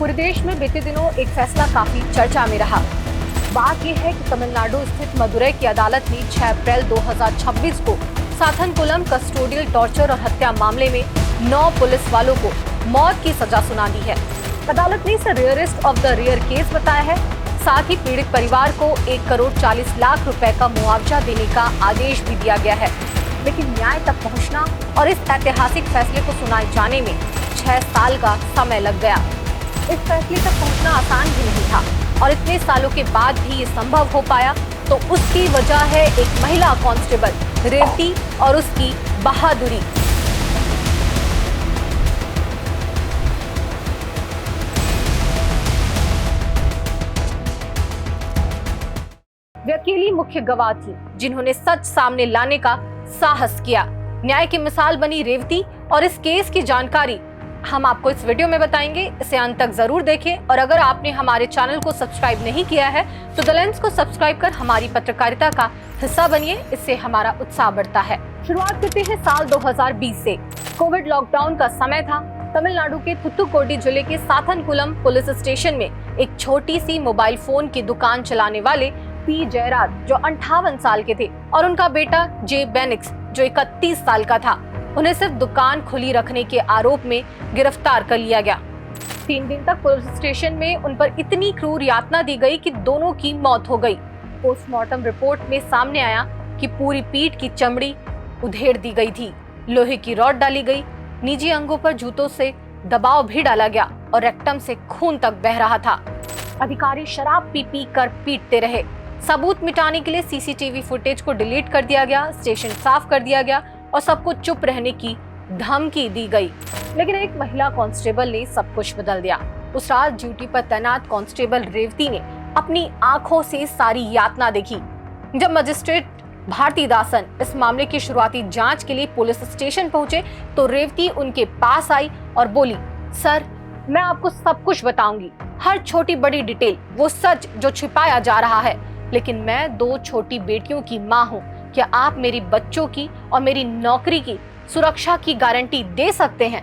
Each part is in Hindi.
पूरे देश में बीते दिनों एक फैसला काफी चर्चा में रहा। बात यह है कि तमिलनाडु स्थित मदुरै की अदालत ने 6 अप्रैल 2026 को साथनकुलम कस्टोडियल टॉर्चर और हत्या मामले में 9 पुलिस वालों को मौत की सजा सुना दी है। अदालत ने इसे rarest of the rare case बताया है। साथ ही पीड़ित परिवार को 1 करोड़ 40 लाख रुपए का मुआवजा देने का आदेश भी दिया गया है। लेकिन न्याय तक पहुंचना और इस ऐतिहासिक फैसले को सुनाए जाने में 6 साल का समय लग गया। इस फैसले तक पहुंचना आसान भी नहीं था और इतने सालों के बाद भी ये संभव हो पाया, तो उसकी वजह है एक महिला कांस्टेबल रेवती और उसकी बहादुरी। वे अकेली मुख्य गवाह थी जिन्होंने सच सामने लाने का साहस किया। न्याय की मिसाल बनी रेवती और इस केस की जानकारी हम आपको इस वीडियो में बताएंगे। इसे अंत तक जरूर देखें और अगर आपने हमारे चैनल को सब्सक्राइब नहीं किया है तो द लेंस को सब्सक्राइब कर हमारी पत्रकारिता का हिस्सा बनिए। इससे हमारा उत्साह बढ़ता है। शुरुआत करते हैं साल 2020 से। कोविड लॉकडाउन का समय था। तमिलनाडु के थुथुकोडी जिले के साथनकुलम पुलिस स्टेशन में एक छोटी सी मोबाइल फोन की दुकान चलाने वाले पी जयराज, जो 58 साल के थे, और उनका बेटा जे बेनिक्स, जो 31 साल का था, उन्हें सिर्फ दुकान खुली रखने के आरोप में गिरफ्तार कर लिया गया। 3 दिन तक पुलिस स्टेशन में उन पर इतनी क्रूर यातना दी गई कि दोनों की मौत हो गई। पोस्टमार्टम रिपोर्ट में सामने आया कि पूरी पीठ की चमड़ी उधेड़ दी गई थी, लोहे की रॉड डाली गई, निजी अंगों पर जूतों से दबाव भी डाला गया और रेक्टम से खून तक बह रहा था। अधिकारी शराब पी कर पीटते रहे। सबूत मिटाने के लिए सीसीटीवी फुटेज को डिलीट कर दिया गया, स्टेशन साफ कर दिया गया और सबको चुप रहने की धमकी दी गई। लेकिन एक महिला कांस्टेबल ने सब कुछ बदल दिया। उस रात ड्यूटी पर तैनात कांस्टेबल रेवती ने अपनी आंखों से सारी यातना देखी। जब मजिस्ट्रेट भारती दासन इस मामले की शुरुआती जांच के लिए पुलिस स्टेशन पहुंचे तो रेवती उनके पास आई और बोली, सर, मैं आपको सब कुछ बताऊंगी, हर छोटी बड़ी डिटेल, वो सच जो छिपाया जा रहा है। लेकिन मैं 2 छोटी बेटियों की माँ हूँ। क्या आप मेरी बच्चों की और मेरी नौकरी की सुरक्षा की गारंटी दे सकते हैं?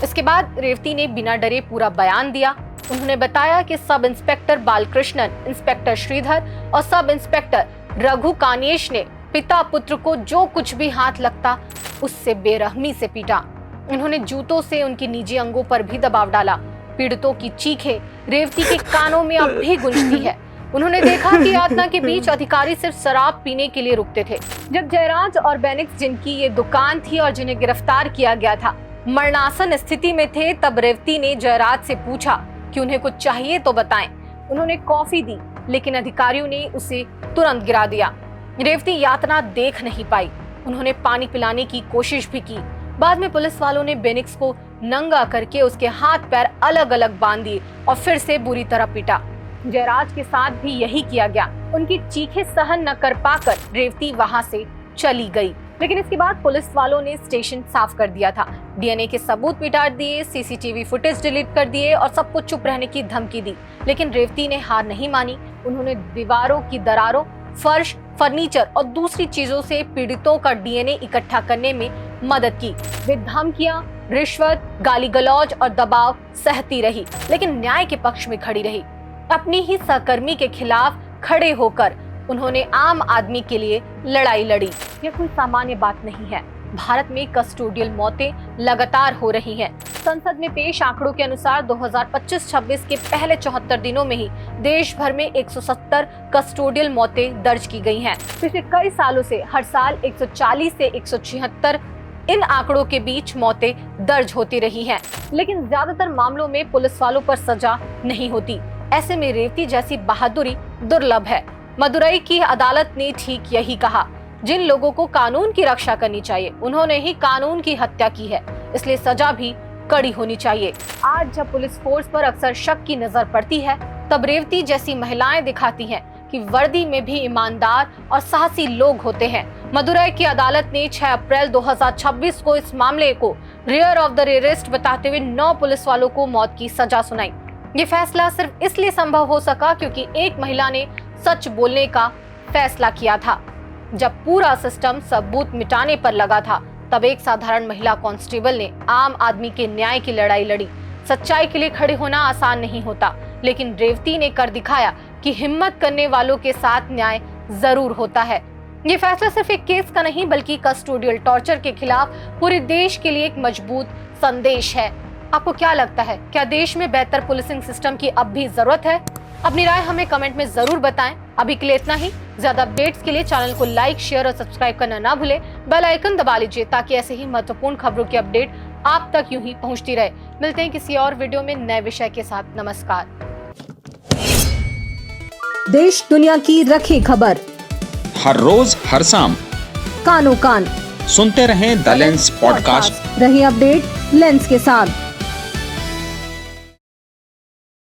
इसके बाद रेवती ने बिना डरे पूरा बयान दिया। उन्होंने बताया कि sub inspector Balakrishnan, inspector Shridhar और सब इंस्पेक्टर रघु कानियेश ने पिता पुत्र को जो कुछ भी हाथ लगता उससे बेरहमी से पीटा। उन्होंने जूतों से उनके निजी अंगों पर भी दबाव डाला। पीड़ितों की चीखें रेवती के कानों में अब भी गूंजती है। उन्होंने देखा कि यातना के बीच अधिकारी सिर्फ शराब पीने के लिए रुकते थे। जब जयराज और बेनिक्स, जिनकी ये दुकान थी और जिन्हें गिरफ्तार किया गया था, मरणासन स्थिति में थे, तब रेवती ने जयराज से पूछा कि उन्हें कुछ चाहिए तो बताएं। उन्होंने कॉफी दी, लेकिन अधिकारियों ने उसे तुरंत गिरा दिया। रेवती यातना देख नहीं पाई। उन्होंने पानी पिलाने की कोशिश भी की। बाद में पुलिस वालों ने बेनिक्स को नंगा करके उसके हाथ पैर अलग अलग बांध दिए और फिर से बुरी तरह पीटा। जयराज के साथ भी यही किया गया। उनकी चीखें सहन न कर पाकर रेवती वहां से चली गई। लेकिन इसके बाद पुलिस वालों ने स्टेशन साफ कर दिया था। डीएनए के सबूत मिटा दिए, सीसीटीवी फुटेज डिलीट कर दिए और सबको चुप रहने की धमकी दी। लेकिन रेवती ने हार नहीं मानी। उन्होंने दीवारों की दरारों, फर्श, फर्नीचर और दूसरी चीजों से पीड़ितों का डीएनए इकट्ठा करने में मदद की। वे धमकियां, रिश्वत, गाली गलौज और दबाव सहती रही, लेकिन न्याय के पक्ष में खड़ी रही। अपनी ही सहकर्मी के खिलाफ खड़े होकर उन्होंने आम आदमी के लिए लड़ाई लड़ी। यह कोई सामान्य बात नहीं है। भारत में कस्टोडियल मौतें लगातार हो रही हैं। संसद में पेश आंकड़ों के अनुसार 2025-26 के पहले 74 दिनों में ही देश भर में 170 कस्टोडियल मौतें दर्ज की गई हैं। पिछले कई सालों से हर साल 140 से 176 इन आंकड़ों के बीच मौतें दर्ज होती रही हैं। लेकिन ज्यादातर मामलों में पुलिस वालों पर सजा नहीं होती। ऐसे में रेवती जैसी बहादुरी दुर्लभ है। मदुरै की अदालत ने ठीक यही कहा। जिन लोगों को कानून की रक्षा करनी चाहिए, उन्होंने ही कानून की हत्या की है, इसलिए सजा भी कड़ी होनी चाहिए। आज जब पुलिस फोर्स पर अक्सर शक की नजर पड़ती है, तब रेवती जैसी महिलाएं दिखाती हैं कि वर्दी में भी ईमानदार और साहसी लोग होते हैं। मदुरै की अदालत ने 6 अप्रैल 2026 को इस मामले को रेयर ऑफ द रेयरेस्ट बताते हुए 9 पुलिस वालों को मौत की सजा सुनाई। ये फैसला सिर्फ इसलिए संभव हो सका क्योंकि एक महिला ने सच बोलने का फैसला किया था। जब पूरा सिस्टम सबूत मिटाने पर लगा था, तब एक साधारण महिला कांस्टेबल ने आम आदमी के न्याय की लड़ाई लड़ी। सच्चाई के लिए खड़े होना आसान नहीं होता, लेकिन रेवती ने कर दिखाया कि हिम्मत करने वालों के साथ न्याय जरूर होता है। ये फैसला सिर्फ एक केस का नहीं बल्कि कस्टोडियल टॉर्चर के खिलाफ पूरे देश के लिए एक मजबूत संदेश है। आपको क्या लगता है, क्या देश में बेहतर पुलिसिंग सिस्टम की अब भी जरूरत है? अपनी राय हमें कमेंट में जरूर बताएं। अभी के लिए इतना ही। ज्यादा अपडेट्स के लिए चैनल को लाइक, शेयर और सब्सक्राइब करना ना भूलें। बेल आइकन दबा लीजिए ताकि ऐसे ही महत्वपूर्ण खबरों की अपडेट आप तक यूं ही पहुंचती रहे। मिलते हैं किसी और वीडियो में नए विषय के साथ। नमस्कार। देश दुनिया की रखी खबर हर रोज हर शाम कानो कान सुनते रहें द लेंस पॉडकास्ट। रही अपडेट लेंस के साथ।